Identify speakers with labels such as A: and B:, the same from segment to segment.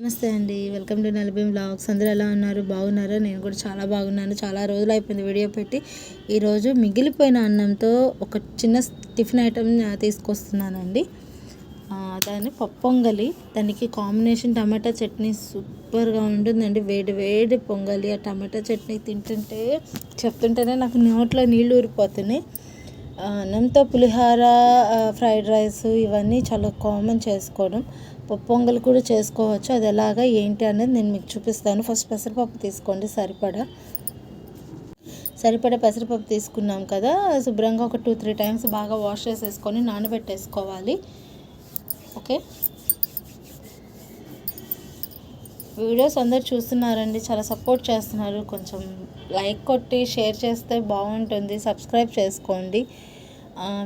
A: నమస్తే అండి, welcome to నలభీం vlogs. అందరూ ఎలా ఉన్నారు? బాగున్నారా? నేను కూడా చాలా బాగున్నాను. చాలా రోజులు అయిపోయింది వీడియో పెట్టి. ఈరోజు మిగిలిపోయిన అన్నంతో ఒక చిన్న టిఫిన్ ఐటెం తీసుకొస్తున్నానండి. దాన్ని పొంగలి. దానికి కాంబినేషన్ టమాటా చట్నీ సూపర్గా ఉంటుందండి. వేడి వేడి పొంగలి, ఆ టమాటా చట్నీ తింటుంటే చెప్తుంటేనే నాకు నోట్లో నీళ్ళు ఊరిపోతున్నాయి. అన్నంతో పులిహోర, ఫ్రైడ్ రైస్ ఇవన్నీ చాలా కామన్ చేసుకోవడం. పొంగల్ కూడా చేసుకోవచ్చు. అది ఎలాగా ఏంటి అనేది నేను మీకు చూపిస్తాను. ఫస్ట్ పెసరపప్పు తీసుకోండి, సరిపడా పెసరపప్పు తీసుకున్నాం కదా, శుభ్రంగా ఒక 2-3 టైమ్స్ బాగా వాష్ చేసేసుకొని నానబెట్టేసుకోవాలి. ఓకే, వీడియోస్ అందరు చూస్తున్నారండి, చాలా సపోర్ట్ చేస్తున్నారు. కొంచెం లైక్ కొట్టి షేర్ చేస్తే బాగుంటుంది. సబ్స్క్రైబ్ చేసుకోండి.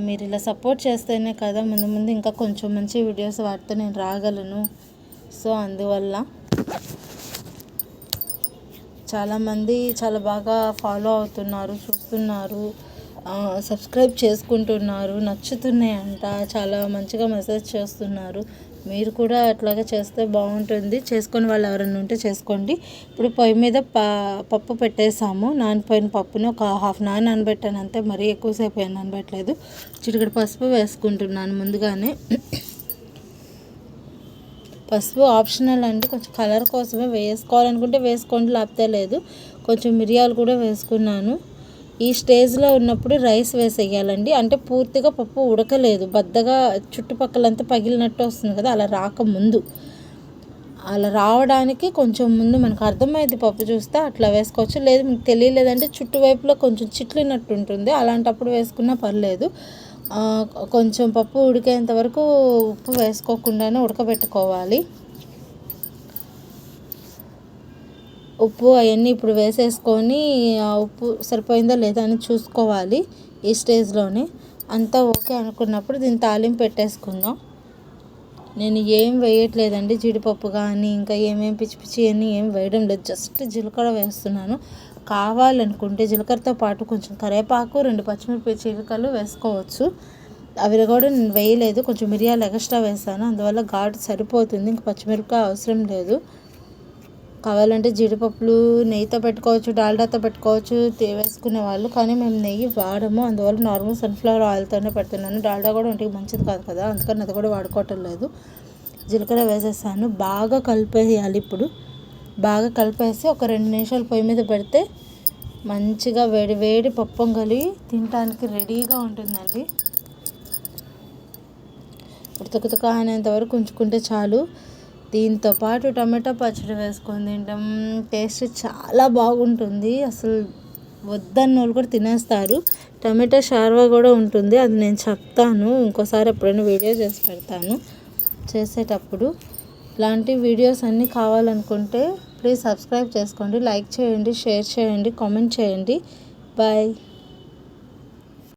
A: మీరు ఇలా సపోర్ట్ చేస్తేనే కదా ముందు ఇంకా కొంచెం మంచి వీడియోస్ వాటితో నేను రాగలను. సో అందువల్ల చాలామంది చాలా బాగా ఫాలో అవుతున్నారు, చూస్తున్నారు, సబ్స్క్రైబ్ చేసుకుంటున్నారు, నచ్చుతున్నాయంట, చాలా మంచిగా మెసేజ్ చేస్తున్నారు. మీరు కూడా అట్లాగే చేస్తే బాగుంటుంది. చేసుకొని వాళ్ళు ఎవరైనా ఉంటే చేసుకోండి. ఇప్పుడు పొయ్యి మీద పప్పు పెట్టేసాము. నానిపోయిన పప్పుని ఒక హాఫ్ అన్ అవర్ నానబెట్టాను అంతే, మరీ ఎక్కువసేపు ఏం నానబెట్టలేదు. చిటికెడు పసుపు వేసుకుంటున్నాను ముందుగానే. పసుపు ఆప్షనల్ అండి, కొంచెం కలర్ కోసమే. వేసుకోవాలనుకుంటే వేసుకోండి, లేకపోతే లేదు. కొంచెం మిరియాలు కూడా వేసుకున్నాను. ఈ స్టేజ్లో ఉన్నప్పుడు రైస్ వేసేయాలండి. అంటే పూర్తిగా పప్పు ఉడకలేదు, బద్దగా చుట్టుపక్కలంతా పగిలినట్టు వస్తుంది కదా, అలా రాకముందు, అలా రావడానికి కొంచెం ముందు మనకు అర్థమైంది పప్పు చూస్తే అట్లా వేసుకోవచ్చు. లేదు మీకు తెలియలేదంటే చుట్టువైపులో కొంచెం చిట్లినట్టు ఉంటుంది, అలాంటప్పుడు వేసుకున్నా పర్లేదు. కొంచెం పప్పు ఉడికేంత వరకు ఉప్పు వేసుకోకుండానే ఉడకబెట్టుకోవాలి. ఉప్పు అవన్నీ ఇప్పుడు వేసేసుకొని ఆ ఉప్పు సరిపోయిందా లేదా అని చూసుకోవాలి. ఈ స్టేజ్లోనే అంతా ఓకే అనుకున్నప్పుడు దీన్ని తాలింపు పెట్టేసుకుందాం. నేను ఏం వేయట్లేదండి, జీడిపప్పు కానీ ఇంకా ఏమేమి పిచ్చి పిచ్చి అన్నీ ఏం వేయడం లేదు. జస్ట్ జీలకర్ర వేస్తున్నాను. కావాలనుకుంటే జీలకర్రతో పాటు కొంచెం కరివేపాకు, 2 పచ్చిమిరపకాయ చీలికలు వేసుకోవచ్చు. అవి కూడా నేను వేయలేదు, కొంచెం మిరియాలు ఎక్స్ట్రా వేసాను, అందువల్ల ఘాటు సరిపోతుంది. ఇంక పచ్చిమిరపకాయ అవసరం లేదు. కావాలంటే జీడిపప్పులు నెయ్యితో పెట్టుకోవచ్చు, డాల్డాతో పెట్టుకోవచ్చు వేసుకునే వాళ్ళు, కానీ మేము నెయ్యి వాడము. అందువల్ల నార్మల్ సన్ఫ్లవర్ ఆయిల్తోనే పెడుతున్నాను. డాల్డా కూడా ఒంటికి మంచిది కాదు కదా, అందుకని అది కూడా వాడుకోవటం లేదు. జీలకర్ర వేసేసాను, బాగా కలిపేయాలి. ఇప్పుడు బాగా కలిపేసి ఒక 2 నిమిషాలు పొయ్యి మీద పెడితే మంచిగా వేడి వేడి పొంగలి తినడానికి రెడీగా ఉంటుందండి. ఉడతకుతక అనేంత వరకు ఉంచుకుంటే చాలు. దీంతో పాటు టమాటా పచ్చడి వేసుకొని తింటాం, టేస్ట్ చాలా బాగుంటుంది. అసలు వద్దన్న వాళ్ళు కూడా తినేస్తారు. టమాటా షార్వా కూడా ఉంటుంది, అది నేను చెప్తాను ఇంకోసారి, ఎప్పుడైనా వీడియో చేసి పెడతాను చేసేటప్పుడు. ఇలాంటి వీడియోస్ అన్నీ కావాలనుకుంటే ప్లీజ్ సబ్స్క్రైబ్ చేసుకోండి, లైక్ చేయండి, షేర్ చేయండి, కామెంట్ చేయండి. బాయ్.